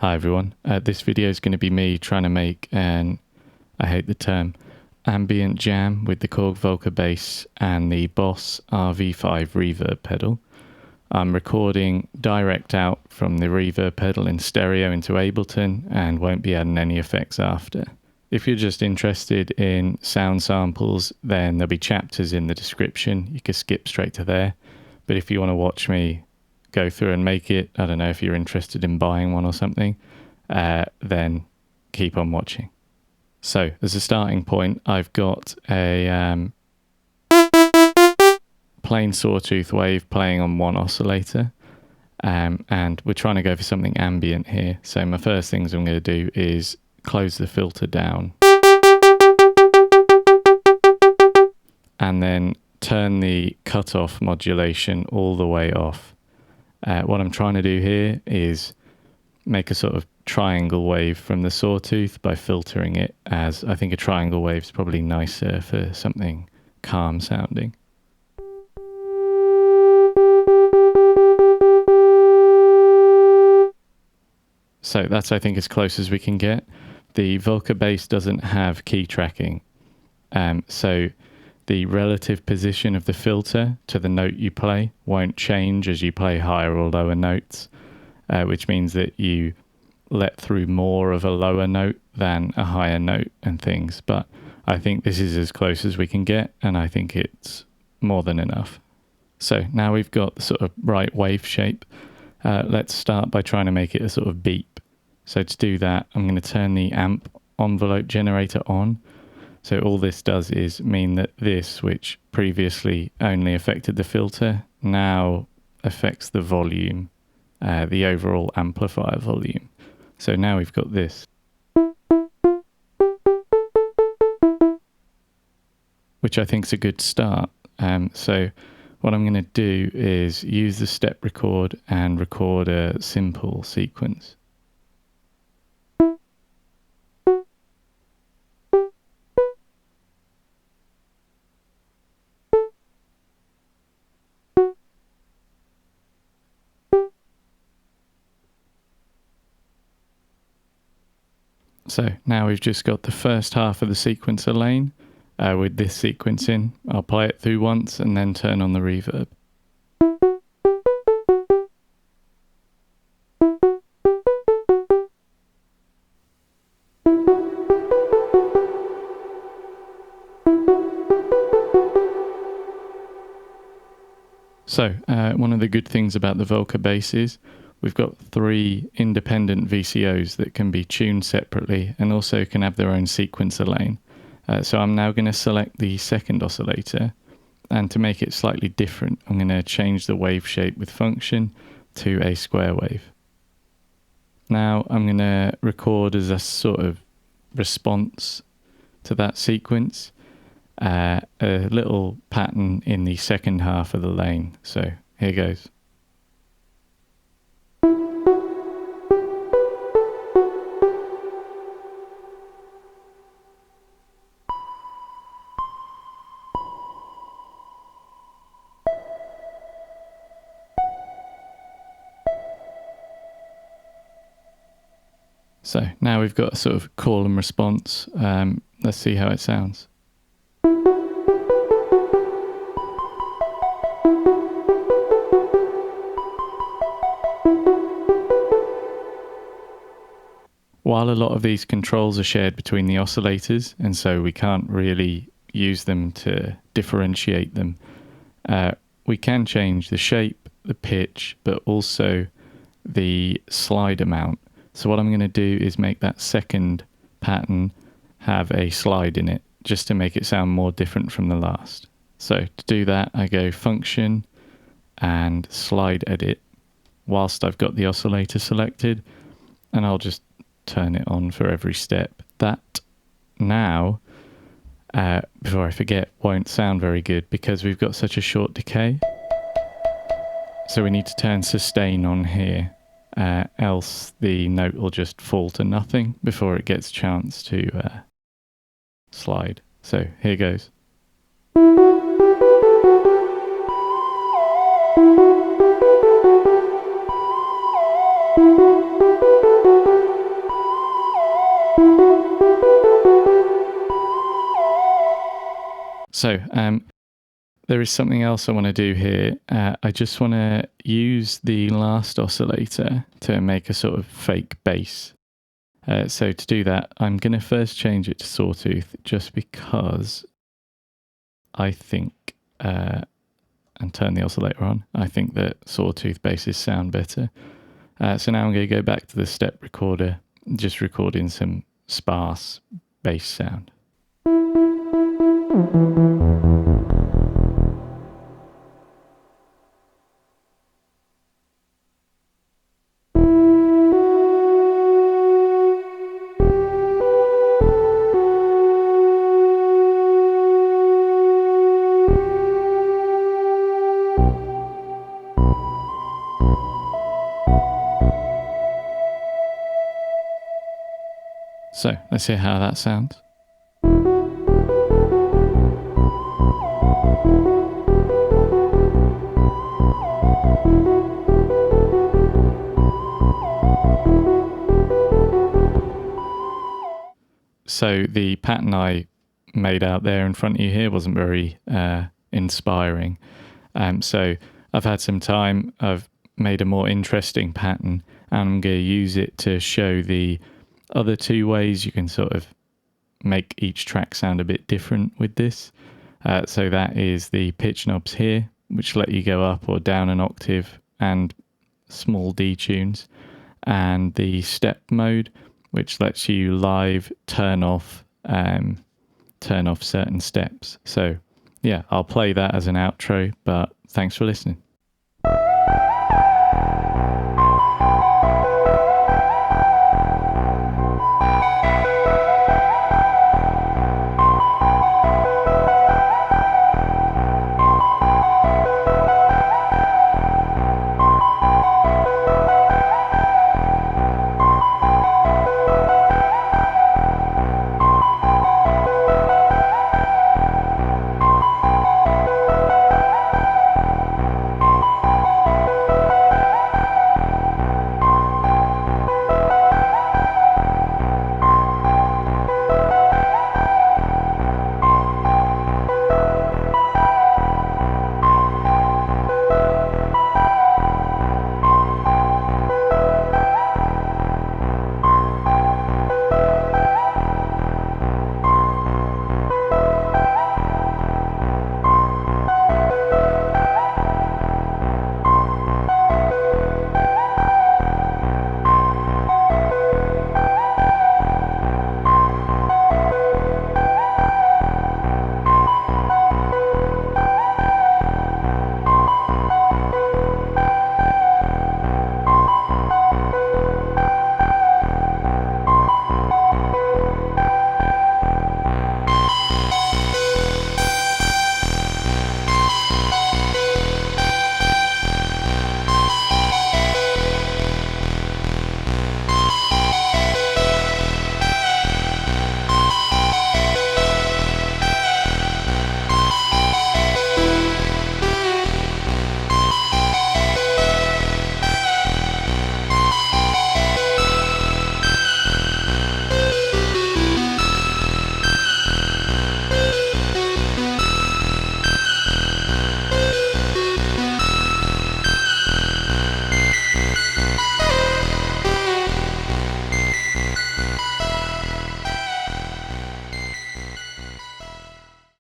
Hi everyone, this video is going to be me trying to make an, I hate the term, ambient jam with the Korg Volca Bass and the Boss RV5 reverb pedal. I'm recording direct out from the reverb pedal in stereo into Ableton and won't be adding any effects after. If you're just interested in sound samples, then there'll be chapters in the description. You can skip straight to there. But if you want to watch me go through and make it, I don't know if you're interested in buying one or something, then keep on watching. So as a starting point, I've got a plain sawtooth wave playing on one oscillator, and we're trying to go for something ambient here. So my first things I'm going to do is close the filter down and then turn the cutoff modulation all the way off. What I'm trying to do here is make a sort of triangle wave from the sawtooth by filtering it, as I think a triangle wave is probably nicer for something calm sounding. So that's, I think, as close as we can get. The Volca Bass doesn't have key tracking, so the relative position of the filter to the note you play won't change as you play higher or lower notes, which means that you let through more of a lower note than a higher note and things. But I think this is as close as we can get, and I think it's more than enough. So now we've got the sort of right wave shape. Let's start by trying to make it a sort of beep. So to do that, I'm going to turn the amp envelope generator on. So all this does is mean that this, which previously only affected the filter, now affects the volume, the overall amplifier volume. So now we've got this, which I think is a good start. So what I'm going to do is use the step record and record a simple sequence. So now we've just got the first half of the sequencer lane with this sequence in. I'll play it through once and then turn on the reverb. So one of the good things about the Volca Bass is we've got 3 independent VCOs that can be tuned separately and also can have their own sequencer lane. So I'm now going to select the second oscillator, and to make it slightly different, I'm going to change the wave shape with function to a square wave. Now I'm going to record as a sort of response to that sequence a little pattern in the second half of the lane. So here goes. So now we've got a sort of call and response. Let's see how it sounds. While a lot of these controls are shared between the oscillators, and so we can't really use them to differentiate them, we can change the shape, the pitch, but also the slide amount. So what I'm going to do is make that second pattern have a slide in it, just to make it sound more different from the last. So to do that, I go function and slide edit whilst I've got the oscillator selected, and I'll just turn it on for every step. That now, before I forget, won't sound very good because we've got such a short decay. So we need to turn sustain on here, else the note will just fall to nothing before it gets a chance to slide. So here goes. So there is something else I want to do here. I just want to use the last oscillator to make a sort of fake bass. So to do that, I'm going to first change it to sawtooth just because I think, and turn the oscillator on, I think that sawtooth basses sound better. So now I'm going to go back to the step recorder, just recording some sparse bass sound. So let's hear how that sounds. So the pattern I made out there in front of you here wasn't very inspiring. So I've had some time, I've made a more interesting pattern, and I'm going to use it to show the other two ways you can sort of make each track sound a bit different with this. So that is the pitch knobs here, which let you go up or down an octave, and small detunes, and the step mode, which lets you live turn off certain steps. So yeah, I'll play that as an outro, but thanks for listening.